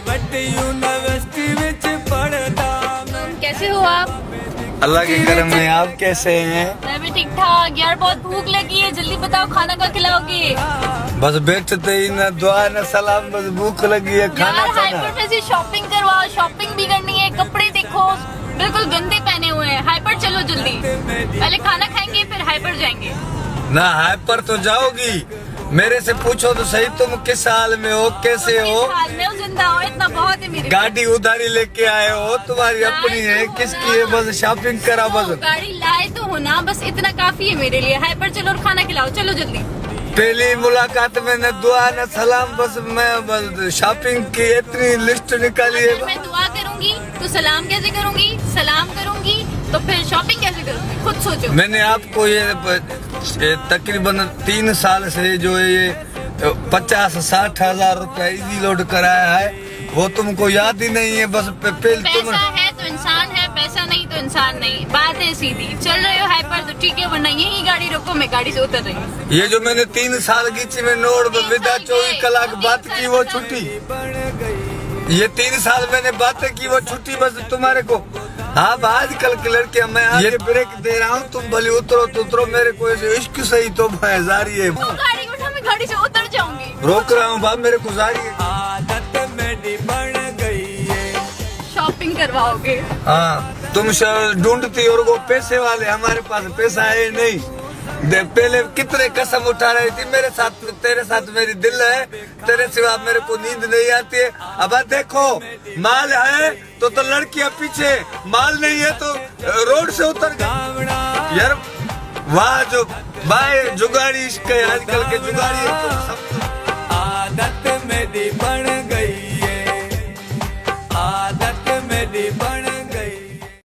University which पढ़दा। कैसे हो आप? अल्लाह के करम में। आप कैसे हैं? मैं भी ठीक ठाक। यार बहुत भूख लगी है, जल्दी बताओ खाना कब खिलाओगे? बस बैठते ही ना दुआ न सलाम, बस भूख लगी है, खाना यार खाना। हाइपर में से शॉपिंग करवाओ, शॉपिंग भी करनी है। कपड़े देखो बिल्कुल गंदे पहने हुए हैं। हाइपर चलो जल्दी, पहले खाना खाएंगे फिर हाइपर जाएंगे। ना हाइपर तो जाओगी, मेरे से पूछो तो सही, तुम किस हाल में हो, कैसे हो? किस हाल में हो? जिंदा हो? इतना बहुत है मेरे गाड़ी उधारी लेके आए हो, तुम्हारी अपनी है किसकी है? बस शॉपिंग करा बस। गाड़ी लाए तो हो ना, बस इतना काफी है मेरे लिए। हाइपर चलो और खाना खिलाओ, चलो जल्दी। पहली मुलाकात में न दुआ न सलाम, बस मैं बस शॉपिंग की इतनी लिस्ट निकाली है। अगर मैं दुआ करूंगी तो सलाम कैसे करूंगी? सलाम करूंगी तो फिर शॉपिंग कैसे करूंगी? खुद सोचो। मैंने आपको ये तकरीबन 3 साल से जो ये 50-60 हजार रुपया इजी लोड कराया है, वो तुमको याद ही नहीं है। बस तुम पैसा है तो इंसान है, पैसा नहीं तो इंसान नहीं। बात है सीधी। चल रहे हो हाइपर तो ठीक है, वरना यही गाड़ी रोको, मैं गाड़ी से उतर रही हूँ। ये जो मैंने 3 साल की में नोट विदा 24 कलाक बात की, वो छुट्टी। ये 3 साल मैंने बातें की, वो छुट्टी बस तुम्हारे को। हाँ आजकल की लड़कियां, मैं आगे ब्रेक दे रहा हूँ, तुम भले उतरो तो उतरो, मेरे को ऐसे इश्क सही तो जारी है। तो गाड़ी उठा, मैं गाड़ी से उतर जाऊंगी। रोक रहा हूँ बाप, मेरे को जारी है। आदत मेरी बन गई है। शॉपिंग करवाओगे? हाँ तुम ढूंढती और वो पैसे वाले, हमारे पास पैसा है नहीं। पहले कितने कसम उठा रही थी मेरे साथ, तेरे साथ मेरी दिल है, तेरे सिवा मेरे को नींद नहीं आती है। अब देखो माल है तो लड़कियां पीछे, माल नहीं है तो रोड से उतर गई। यार वाह जो बाय जुगाड़ी इश्क है, आजकल के जुगाड़ी है, तुम समझो। आदत मेरी बन